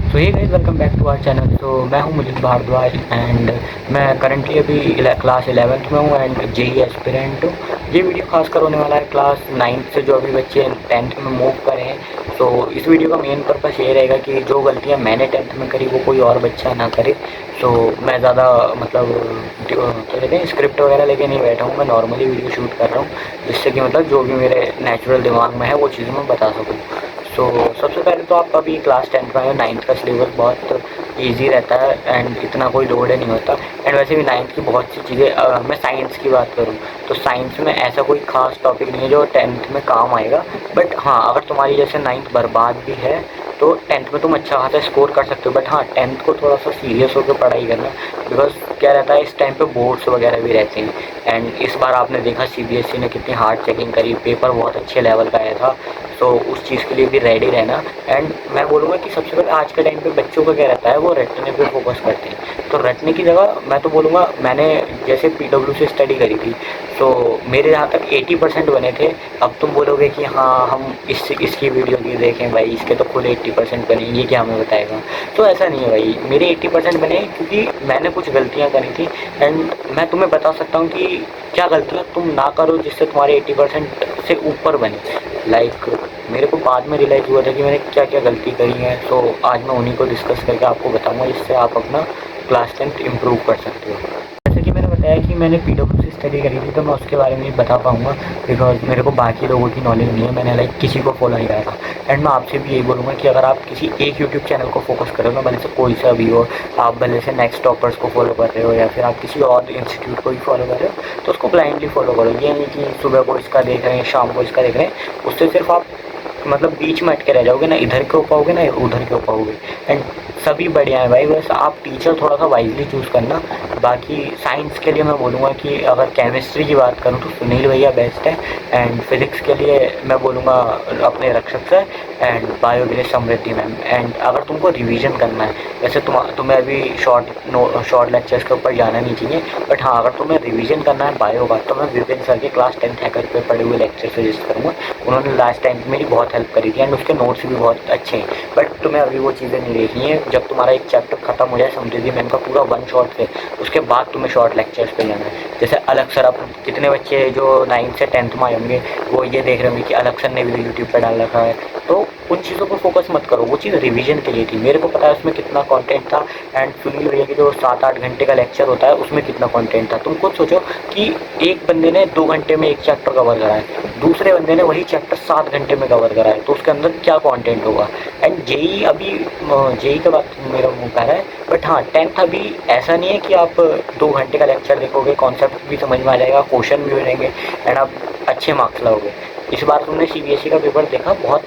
So hey guys, welcome back to our channel. तो मैं हूं मुजीब भारद्वाज एंड मैं करंटली अभी क्लास 11th में हूं एंड जेई एस्पिरेंट हूं। ये वीडियो खासकर होने वाला है क्लास 9th से जो अभी बच्चे 10th में मूव करे हैं। तो इस वीडियो का मेन पर्पस ये रहेगा कि जो गलतियां मैंने 10th में करी वो कोई और बच्चा ना करे। तो मैं ज़्यादा मतलब क्या कहते हैं, स्क्रिप्ट वगैरह लेके नहीं बैठा हूँ, मैं नॉर्मली वीडियो शूट कर रहा हूँ जिससे कि मतलब जो भी मेरे नेचुरल दिमाग में है वो चीज़ें मैं बता सकूँ। सो सबसे पहले तो आप अभी क्लास 10th में आए हो, 9th का सिलेबस बहुत ईजी रहता है एंड इतना कोई लोड नहीं होता। एंड वैसे भी 9th की बहुत सी चीज़ें, मैं साइंस की बात करूँ तो साइंस में ऐसा कोई ख़ास टॉपिक नहीं है जो 10th में काम आएगा। बट हाँ, अगर तुम्हारी जैसे 9th बर्बाद भी है तो 10th में तुम अच्छा खासा स्कोर कर सकते हो। बट हाँ, 10th को थोड़ा सा सीरियस होकर पढ़ाई करना, बिकॉज क्या रहता है इस टाइम पे बोर्ड्स वगैरह भी रहते हैं। एंड इस बार आपने देखा सीबीएसई ने कितनी हार्ड चेकिंग करी, पेपर बहुत अच्छे लेवल का आया था। तो उस चीज़ के लिए भी रेडी रहना। एंड मैं बोलूँगा कि सबसे पहले आज के टाइम पे बच्चों का क्या रहता है, वो रटने पे फोकस करते हैं। तो रटने की जगह मैं तो बोलूँगा, मैंने जैसे पीडब्ल्यू से स्टडी करी थी तो मेरे यहाँ तक 80% बने थे। अब तुम बोलोगे कि हाँ हम इसकी वीडियो की देखें, भाई इसके तो खुद 80% बने, ये क्या हमें बताएगा। तो ऐसा नहीं है भाई, मेरे 80% बने क्योंकि मैंने कुछ गलतियाँ करी थी। एंड मैं तुम्हें बता सकता हूँ कि क्या गलतियाँ तुम ना करो जिससे तुम्हारे 80% से ऊपर बने। लाइक मेरे को बाद में रियलाइज़ हुआ था कि मैंने क्या क्या गलती करी है। तो आज मैं उन्हीं को डिस्कस करके आपको बताऊंगा जिससे आप अपना क्लास 10th इम्प्रूव कर सकते हो। जैसे कि मैंने बताया कि मैंने पीडब्ल्यू से स्टडी करी थी तो मैं उसके बारे में ही बता पाऊँगा, बिकॉज मेरे को बाकी लोगों की नॉलेज नहीं है, मैंने लाइक किसी को फॉलो नहीं करा था। एंड मैं आपसे भी यही बोलूँगा कि अगर आप किसी एक यूट्यूब चैनल को फोकस करो ना, भले से कोई सा भी हो, आप भले से नेक्स्ट टॉपर्स को फॉलो कर रहे हो या फिर आप किसी और इंस्टीट्यूट को ही फॉलो कर रहे हो, तो उसको ब्लाइंडली फॉलो करो। ये नहीं कि सुबह को इसका देख रहे हैं, शाम को इसका देख रहे हैं, उससे सिर्फ आप मतलब बीच में अटके रह जाओगे, ना इधर के हो पाओगे ना उधर के हो पाओगे। एंड सभी बढ़िया है भाई, बस आप टीचर थोड़ा सा वाइजली चूज़ करना। बाकी साइंस के लिए मैं बोलूँगा कि अगर केमिस्ट्री की बात करूँ तो सुनील भैया बेस्ट है। एंड फिज़िक्स के लिए मैं बोलूँगा अपने रक्षक सर। एंड बायो के लिए समृद्धि मैम। एंड अगर तुमको रिवीजन करना है, वैसे तुम्हें अभी शॉर्ट लेक्चर्स के ऊपर जाना नहीं चाहिए, बट हाँ अगर तुम्हें रिवीजन करना है बायो का तो मैं विपिन सर के क्लास 10th हैकर पे पढ़े हुए लेक्चर सजेस्ट करूँगा। उन्होंने लास्ट टाइम मेरी बहुत हेल्प करी थी एंड उसके नोट्स भी बहुत अच्छे हैं। बट तुम्हें अभी वो चीज़ें नहीं देखनी है, जब तुम्हारा एक चैप्टर खत्म हो जाए समृद्धि मैम का पूरा वन शॉट से, उसके बाद तुम्हें शॉर्ट लेक्चर्स पे जाना है। जैसे अलग सर, अब कितने बच्चे जो 9th से 10th में आए होंगे वो ये देख रहे होंगे कि अलग सर ने भी यूट्यूब पर डाल रखा है, तो उन चीज़ों पर फोकस मत करो। वो चीज़ रिवीजन के लिए थी, मेरे को पता है उसमें कितना कंटेंट था। एंड सुनील भैया की जो 7-8 घंटे का लेक्चर होता है उसमें कितना कंटेंट था। तुम खुद सोचो कि एक बंदे ने 2 घंटे में एक चैप्टर कवर करा है, दूसरे बंदे ने वही चैप्टर 7 घंटे में कवर करा है, तो उसके अंदर क्या कंटेंट होगा। एंड जेई अभी जेई के बाद मेरा मुँह कह रहा है, बट हाँ 10th अभी ऐसा नहीं है कि आप 2 घंटे का लेक्चर देखोगे, कॉन्सेप्ट भी समझ में आ जाएगा, क्वेश्चन भी हो जाएंगे एंड आप अच्छे मार्क्स लाओगे। इस बार तुमने सीबीएसई का पेपर देखा, बहुत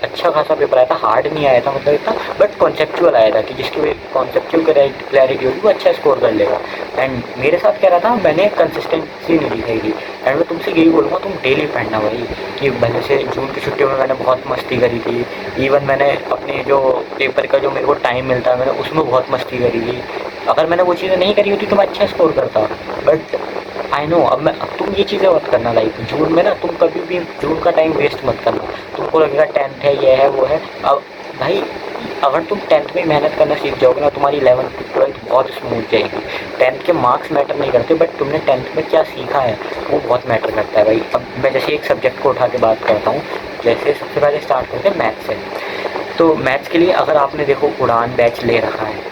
अच्छा खासा पेपर आया था, हार्ड नहीं आया था मतलब इतना, बट कॉन्सेप्चुअल आया था कि जिसकी कॉन्सेप्चुअल क्लैरिटी होगी वो अच्छा स्कोर कर लेगा। एंड मेरे साथ क्या रहा था, मैंने कंसिस्टेंसी नहीं दिखाई थी। एंड मैं तुमसे यही बोलूँगा तुम डेली पढ़ना भाई, कि भले से जून की छुट्टियों में मैंने बहुत मस्ती करी थी। इवन मैंने अपने जो पेपर का जो मेरे को टाइम मिलता है मैंने उसमें बहुत मस्ती करी थी। अगर मैंने वो चीज़ें नहीं करी होती तो मैं अच्छा स्कोर करता। बट आई नो, अब तुम ये चीज़ें मत करना। लाइक जून में ना तुम कभी भी जून का टाइम वेस्ट मत करना। तुमको लगेगा 10th है, ये है वो है। अब भाई अगर तुम 10th में मेहनत करना सीख जाओगे ना, तुम्हारी 11th-12th बहुत स्मूथ जाएगी। 10th के मार्क्स मैटर नहीं करते, बट तुमने 10th में क्या सीखा है वो बहुत मैटर करता है भाई। अब मैं जैसे एक सब्जेक्ट को उठा के बात करता हूँ, जैसे सबसे पहले स्टार्ट करते हैं मैथ्स से। तो मैथ्स के लिए अगर आपने देखो उड़ान बैच ले रखा है,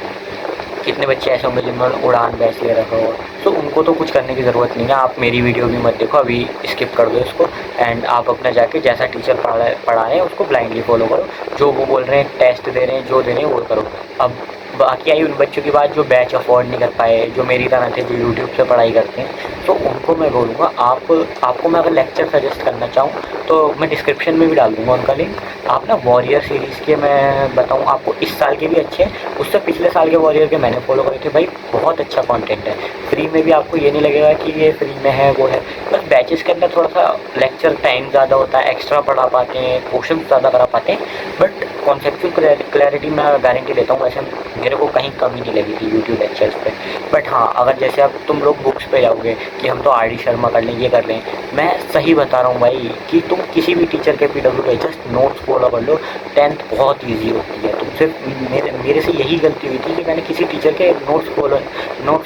कितने बच्चे ऐसे होंगे जिन्होंने उड़ान बैच ले रखा हो, तो उनको तो कुछ करने की ज़रूरत नहीं है। आप मेरी वीडियो भी मत देखो, अभी स्किप कर दो इसको। एंड आप अपना जाके जैसा टीचर पढ़ा रहे हैं उसको ब्लाइंडली फॉलो करो, जो वो बोल रहे हैं, टेस्ट दे रहे हैं, जो दे रहे हैं वो करो। अब बाकी आई उन बच्चों की बात जो बैच अफोर्ड नहीं कर पाए, जो मेरी तरह थे, जो यूट्यूब से पढ़ाई करते हैं, तो उनको मैं बोलूँगा आपको मैं अगर लेक्चर सजेस्ट करना चाहूँ तो मैं डिस्क्रिप्शन में भी डाल दूँगा उनका लिंक। आप ना वॉरियर सीरीज़ के मैं बताऊँ आपको, इस साल के भी अच्छे हैं, उससे पिछले साल के वॉरियर के मैंने फॉलो करे थे भाई, बहुत अच्छा कंटेंट है। फ्री में भी आपको ये नहीं लगेगा कि ये फ्री में है वो है। बस बैचेस के अंदर थोड़ा सा लेक्चर टाइम ज़्यादा होता है, एक्स्ट्रा पढ़ा पाते हैं, क्वेश्चन ज़्यादा करा पाते हैं, बट कॉन्सेप्चुअल क्लैरिटी मैं गारंटी देता हूँ। वैसे मेरे को कहीं कमी नहीं लगी थी यूट्यूब लेक्चर्स पे। बट हाँ, अगर जैसे अब तुम लोग बुक्स पे जाओगे कि हम तो आर डी शर्मा कर लें, ये कर लें, मैं सही बता रहा हूँ भाई कि तुम किसी भी टीचर के पीडब्ल्यू पे जस्ट नोट्स फॉलो कर लो। 10th बहुत ईजी होती है। तुम सिर्फ मेरे से यही गलती हुई थी कि मैंने किसी टीचर के नोट्स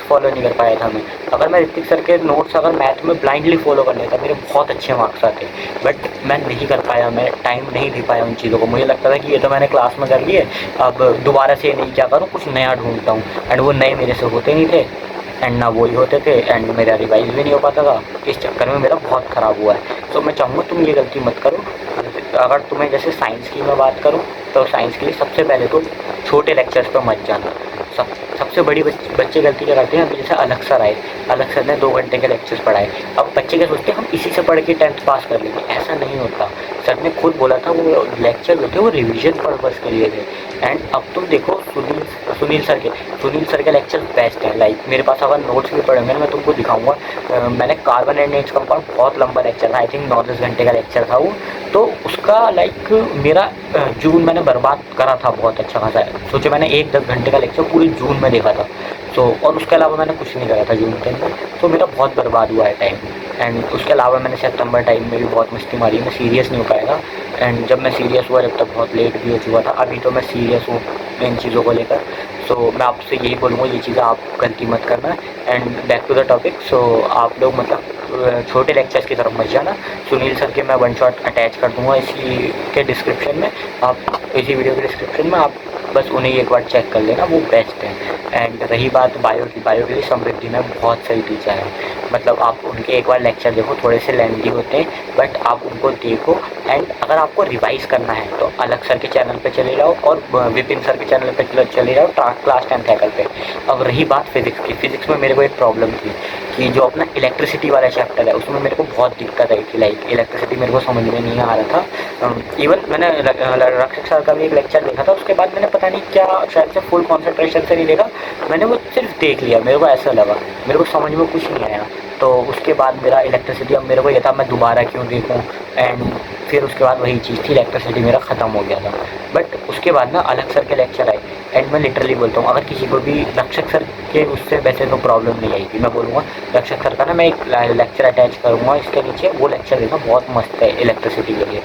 फॉलो नहीं कर पाया था मैं। अगर मैं ऋतिक सर के नोट्स अगर मैथ में ब्लाइंडली फॉलो कर लेता, मेरे बहुत अच्छे मार्क्स आते। बट मैं नहीं कर पाया, मैं टाइम नहीं दे पाया उन चीज़ों को। मुझे लगता था कि ये तो मैंने क्लास में कर लिए, अब दोबारा से नहीं क्या करूँ, कुछ नया ढूंढता हूँ। एंड वो नए मेरे से होते नहीं थे, एंड ना वही होते थे, एंड मेरा रिवाइज भी नहीं हो पाता था। इस चक्कर में मेरा बहुत ख़राब हुआ है। तो मैं चाहूँगा तुम ये गलती मत करो। अगर तुम्हें जैसे साइंस की मैं बात करूँ, तो साइंस के लिए सबसे पहले तो छोटे लेक्चर्स पर मत जाना। सबसे बड़ी बच्चे गलती क्या करते हैं, अभी जैसे अलग सर आए, अलग सर ने 2 घंटे के लेक्चर्स पढ़ाए। अब बच्चे क्या सोचते हैं, हम इसी से पढ़ के 10th पास कर लेंगे। ऐसा नहीं होता। सर ने खुद बोला था वो लेक्चर जो थे वो रिवीजन पर्पज़ के लिए थे। एंड अब तुम देखो सुनील सर के लेक्चर बेस्ट है। लाइक मेरे पास अगर नोट्स भी पड़े होंगे ना, मैं तुमको दिखाऊंगा। मैंने कार्बन एंड नेट्स कंपाउंड, बहुत लंबा लेक्चर था, आई थिंक 9-10 घंटे का लेक्चर था वो। तो उसका लाइक मेरा जून मैंने बर्बाद करा था बहुत अच्छा खासा। सोचो मैंने 1-10 घंटे का लेक्चर पूरे जून में देखा था। सो और उसके अलावा मैंने कुछ नहीं करा था जून के अंदर। तो मेरा बहुत बर्बाद हुआ है टाइम। एंड उसके अलावा मैंने सितंबर टाइम में भी बहुत मस्ती मारी, मैं सीरियस नहीं हो पाया था। एंड जब मैं सीरियस हुआ, जब तक बहुत लेट भी हो चुका था। अभी तो मैं सीरियस हूँ इन चीज़ों को लेकर। सो मैं आपसे यही बोलूँगा, ये चीज़ें आप गलती मत करना। And back to the topic. So आप लोग मतलब छोटे लेक्चर्स की तरफ मत जाना। सुनील सर के मैं वन शॉट अटैच कर दूँगा इसी के डिस्क्रिप्शन में, आप इसी वीडियो के डिस्क्रिप्शन में आप बस उन्हें एक बार चेक कर लेना, वो बेस्ट है। एंड रही बात बायो के लिए समृद्धि में बहुत सही टीचर है। मतलब आप उनके एक बार लेक्चर देखो, थोड़े से लेंथी होते हैं बट आप उनको देखो। एंड अगर आपको रिवाइज़ करना है तो अलग सर के चैनल पे चले जाओ और विपिन सर के चैनल पे चले जाओ, क्लास 10 हैकर पे। अब रही बात फिज़िक्स की, फ़िज़िक्स में मेरे को एक प्रॉब्लम थी कि जो अपना इलेक्ट्रिसिटी वाला चैप्टर है उसमें मेरे को बहुत दिक्कत आई थी। लाइक इलेक्ट्रिसिटी मेरे को समझ में नहीं आ रहा था। इवन मैंने रक्षक सर का भी एक लेक्चर देखा था, उसके बाद मैंने पता नहीं क्या, शायद से फुल कॉन्सेंट्रेशन से नहीं देखा, मैंने वो सिर्फ देख लिया। मेरे को ऐसा लगा, मेरे को समझ में कुछ नहीं आया। तो उसके बाद मेरा इलेक्ट्रिसिटी, अब मेरे को ये था मैं दोबारा क्यों देखूं। एंड फिर उसके बाद वही चीज़ थी, इलेक्ट्रिसिटी मेरा ख़त्म हो गया था। बट उसके बाद ना अलग सर के लेक्चर आए। एंड मैं लिटरली बोलता हूँ, अगर किसी को भी रक्षक सर के उससे वैसे तो प्रॉब्लम नहीं आएगी, मैं बोलूँगा रक्षक सर का ना मैं एक लेक्चर अटैच करूँगा इसके नीचे, वो लेक्चर देखना बहुत मस्त है इलेक्ट्रिसिटी के लिए।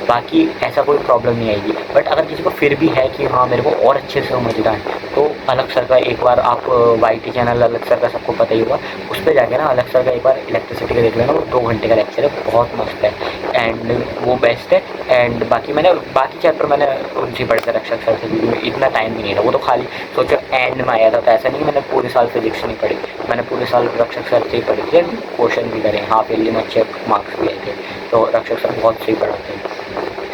बाकी ऐसा कोई प्रॉब्लम नहीं आएगी। बट अगर किसी को फिर भी है कि हाँ मेरे को और अच्छे से समझना है, तो अलग सर का एक बार आप YT चैनल अलग सर का सबको पता ही होगा, उस पर जाके ना अलग सर का एक बार इलेक्ट्रिसिटी का देख लेना। वो 2 घंटे का लेक्चर है, बहुत मस्त है एंड वो बेस्ट है। एंड बाकी चैप्टर मैंने उनसे पढ़े थे रक्षक सर से, क्योंकि इतना टाइम भी नहीं था। वो तो खाली सोचो एंड में आया था, तो ऐसा नहीं मैंने पूरे साल फिजिक्स नहीं पढ़ी, मैंने पूरे साल रक्षक सर से ही पढ़ी थी। क्वेश्चन भी करे, हाफ ईयरली में अच्छे मार्क्स भी आए थे। तो रक्षक सर बहुत सही पढ़ाते हैं।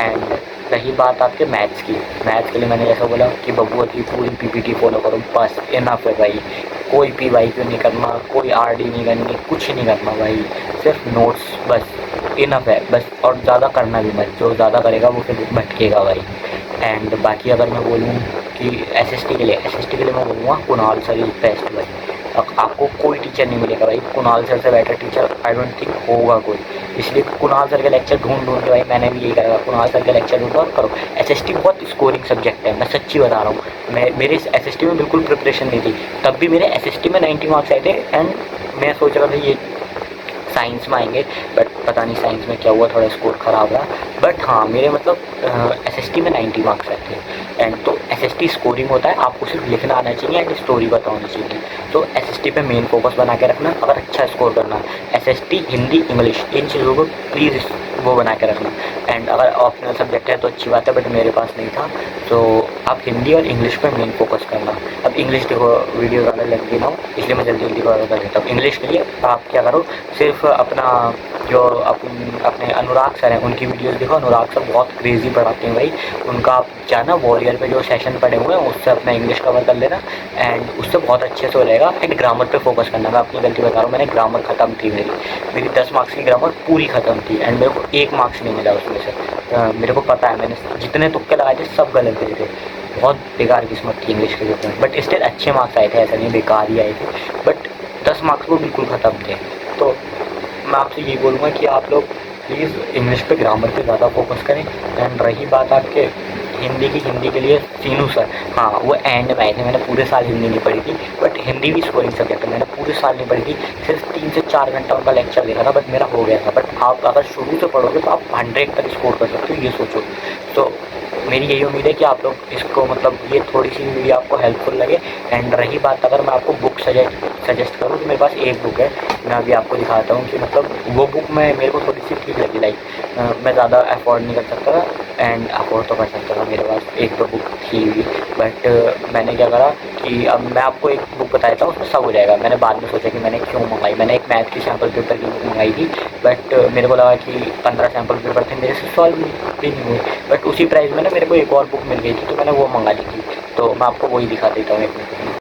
एंड रही बात आपके मैथ्स की, मैथ्स के लिए मैंने जैसा बोला कि बबुआ की पूरी PPT फॉलो करो, बस इनफ है भाई। कोई PYQ नहीं करना, कोई RD नहीं करनी, कुछ नहीं करना भाई, सिर्फ नोट्स बस इनफ है बस। और ज़्यादा करना भी मत, जो ज़्यादा करेगा वो फिर भटकेगा भाई। एंड बाकी अगर मैं बोलूँ कि SST के लिए मैं बोलूँगा कुणाल सर इज़ बेस्ट भाई। आपको कोई टीचर नहीं मिलेगा भाई, कुणाल सर से better teacher I don't think होगा कोई। इसलिए कुणाल सर के लेक्चर ढूंढ के भाई मैंने भी यही करा, कुणाल सर के लेक्चर ढूंढो और करो। SST बहुत स्कोरिंग सब्जेक्ट है, मैं सच्ची बता रहा हूँ। मेरे इस SST में बिल्कुल प्रिपरेशन नहीं थी, तब भी मेरे SST में 90 मार्क्स आए थे। एंड मैं सोच रहा था ये साइंस में आएंगे, बट पता नहीं साइंस में क्या हुआ, थोड़ा स्कोर ख़राब रहा। बट हाँ मेरे मतलब SST में 90 मार्क्स आए थे। एंड तो SST स्कोरिंग होता है, आपको सिर्फ लिखना आना चाहिए एंड स्टोरी बतानी चाहिए। तो SST पे मेन फोकस बना के रखना अगर अच्छा स्कोर करना है। SST, हिंदी, इंग्लिश, इन चीज़ों को प्लीज़ वो बना के रखना। एंड अगर ऑप्शनल सब्जेक्ट है तो अच्छी बात है, बट मेरे पास नहीं था, तो आप हिंदी और इंग्लिश पर मेन फोकस करना। अब इंग्लिश देखो, वीडियो ज़्यादा लेंथी ना हो इसलिए मैं जल्दी कवर कर देता हूँ। इंग्लिश के लिए आप क्या करो, सिर्फ अपना जो अपने अनुराग सर हैं उनकी वीडियोस देखो। अनुराग सर बहुत क्रेज़ी पढ़ाते हैं भाई, उनका आप जाना वॉरियर पे जो सेशन पढ़े हुए हैं उससे अपना इंग्लिश कवर कर लेना एंड उससे बहुत अच्छे से हो जाएगा। एंड ग्रामर पे फोकस करना, मैं अपनी गलती बता रहा हूँ, मैंने ग्रामर ख़त्म थी मेरी 10 मार्क्स की ग्रामर पूरी ख़त्म थी एंड मेरे को 1 मार्क्स नहीं मिला उसमें से। मेरे को पता है मैंने जितने तुक्के लगाए थे सब गलत गए थे, बहुत बेकार किस्मत थी इंग्लिश के पेपर में। बट स्टिल अच्छे मार्क्स आए थे, ऐसा नहीं बेकार ही आए थे, बट 10 मार्क्स वो बिल्कुल ख़त्म थे। तो मैं आपसे यही बोलूँगा कि आप लोग प्लीज़ इंग्लिश पे ग्रामर पे ज़्यादा फोकस करें। एंड रही बात आपके हिंदी के लिए सीनू सर, हाँ वो एंड में आए थे। मैंने पूरे साल हिंदी नहीं पढ़ी थी, बट हिंदी भी स्कोरिंग सब्जेक्ट है, मैंने पूरे साल नहीं पढ़ी थी, सिर्फ 3 से 4 घंटा उनका लेक्चर देखा था, बट मेरा हो गया था। बट आप अगर शुरू से पढ़ोगे तो आप 100 तक स्कोर कर सकते हो, ये सोचो। तो मेरी यही उम्मीद है कि आप लोग इसको मतलब ये थोड़ी सी वीडियो आपको हेल्पफुल लगे। एंड रही बात अगर मैं आपको बुक सजेस्ट करूँ तो मेरे पास एक बुक है, मैं अभी आपको दिखाता हूँ कि मतलब वो बुक मेरे को थोड़ी सी ठीक लगी। लाइक मैं ज़्यादा अफोर्ड नहीं कर सकता था, एंड अफोर्ड तो कर सकता था, मेरे पास एक दो बुक थी भी, बट मैंने क्या करा कि अब मैं आपको एक बुक बता देता हूँ, उसमें सब हो जाएगा। मैंने बाद में सोचा कि मैंने क्यों मंगाई, मैंने एक मैथ की सैम्पल पेपर की बुक मंगाई थी, बट मेरे को लगा कि 15 सैम्पल पेपर थे, मेरे से सॉल्व भी नहीं हुए, बट उसी प्राइस में ना मेरे को एक और बुक मिल गई थी, तो मैंने वो मंगा ली थी। तो मैं आपको वही दिखा देता हूँ एक मिनट।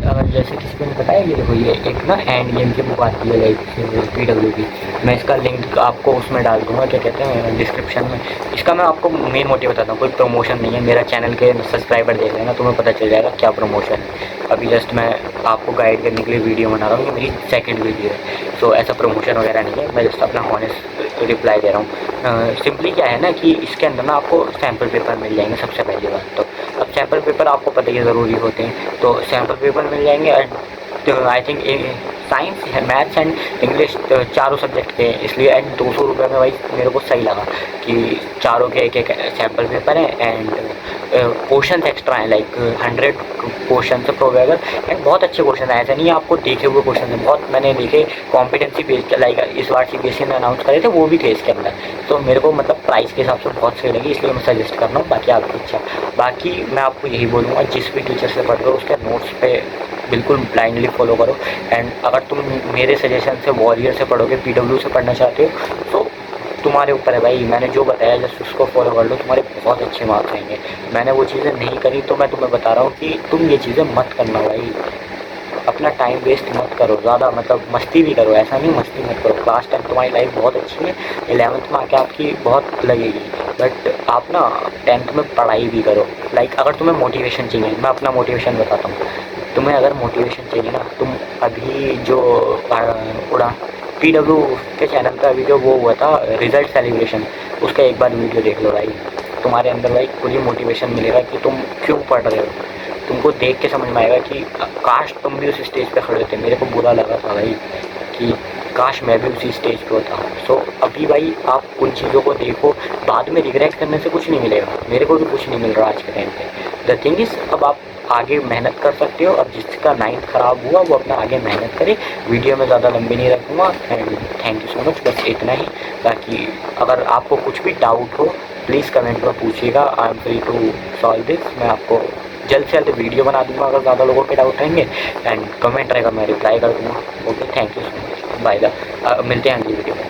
अगर जैसे किसी को नहीं पता है, ये देखो ये एक ना एंड गेम की बुक आती है, लाइक PW की, मैं इसका लिंक आपको उसमें डाल दूँगा, क्या कहते हैं, डिस्क्रिप्शन में। इसका मैं आपको मेन मोटिव बताता हूँ, कोई प्रमोशन नहीं है, मेरा चैनल के सब्सक्राइबर देख लेना, तुम्हें पता चल जाएगा क्या प्रमोशन है। अभी जस्ट मैं आपको गाइड करने के लिए वीडियो बना रहा हूँ, ये मेरी सेकंड वीडियो है, सो ऐसा प्रमोशन वगैरह नहीं है, मैं जस्ट अपना हॉनेस्ट रिप्लाई दे रहा हूँ। सिंपली क्या है ना कि इसके अंदर ना आपको सैम्पल पेपर मिल जाएंगे, सबसे पहली बात तो। अब सैम्पल पेपर आपको पता ही ज़रूरी होते हैं, तो सैम्पल पेपर मिल जाएंगे। आई थिंक साइंस है, मैथ्स एंड इंग्लिश चारों सब्जेक्ट के, इसलिए एंड 200 रुपये में भाई मेरे को सही लगा कि चारों के एक एक सैम्पल पेपर हैं, एंड क्वेश्चन एक्स्ट्रा हैं, लाइक 100 क्वेश्चन से प्रोबेबल, एंड बहुत अच्छे क्वेश्चन है, ऐसा नहीं है आपको देखे हुए क्वेश्चन है, बहुत मैंने देखे कॉम्पिटेंसी बेस्ड, लाइक इस बार CBSE ने अनाउंस करे थे, वो भी थे इसके अंदर। तो मेरे को मतलब प्राइस के हिसाब से बहुत सही लगी, इसलिए मैं सजेस्ट कर रहा हूँ, बाकी आपकी इच्छा। बाकी मैं आपको यही बोलूँगा, जिस भी टीचर से पढ़ रहे हो उसके नोट्स पे बिल्कुल ब्लाइंडली फॉलो करो। एंड अगर तुम मेरे सजेशन से वॉरियर से पढ़ोगे, PW से पढ़ना चाहते हो, तो तुम्हारे ऊपर है भाई, मैंने जो बताया जस्ट उसको फॉलो कर लो, तुम्हारे बहुत अच्छे मार्क्स आएंगे। मैंने वो चीज़ें नहीं करी, तो मैं तुम्हें बता रहा हूँ कि तुम ये चीज़ें मत करना भाई, अपना टाइम वेस्ट मत करो ज़्यादा, मतलब मस्ती भी करो, ऐसा नहीं मस्ती मत करो। क्लास 10 तुम्हारी लाइफ बहुत अच्छी है, 11th में आके आपकी बहुत लगेगी, बट आप ना 10th में पढ़ाई भी करो। लाइक अगर तुम्हें मोटिवेशन चाहिए, मैं अपना मोटिवेशन बताता हूँ, तुम्हें अगर मोटिवेशन चाहिए ना, तुम अभी जो उड़ा PW के चैनल पे अभी जो वो हुआ था रिज़ल्ट सेलिब्रेशन, उसका एक बार वीडियो देख लो भाई, तुम्हारे अंदर भाई पूरी मोटिवेशन मिलेगा कि तुम क्यों पढ़ रहे हो। तुमको देख के समझ में आएगा कि काश तुम भी उस स्टेज पे खड़े होते। मेरे को बुरा लगा था भाई कि काश मैं भी उसी स्टेज पे होता। सो अभी भाई आप उन चीज़ों को देखो, बाद में रिग्रेट करने से कुछ नहीं मिलेगा, मेरे को भी कुछ नहीं मिल रहा आज के टाइम पे। द थिंग इज़, अब आप आगे मेहनत कर सकते हो। अब जिसका 9th ख़राब हुआ वो अपना आगे मेहनत करे। वीडियो में ज़्यादा लंबी नहीं रखूँगा, and thank you so much, बस इतना ही। बाकी अगर आपको कुछ भी डाउट हो प्लीज़ कमेंट में पूछिएगा, I am free to solve this. मैं आपको जल्द से जल्द वीडियो बना दूंगा अगर ज़्यादा लोगों के डाउट रहेंगे, एंड कमेंट रहेगा मैं रिप्लाई कर दूँगा। Okay, thank you so much, bye. मिलते हैं अगली वीडियो में।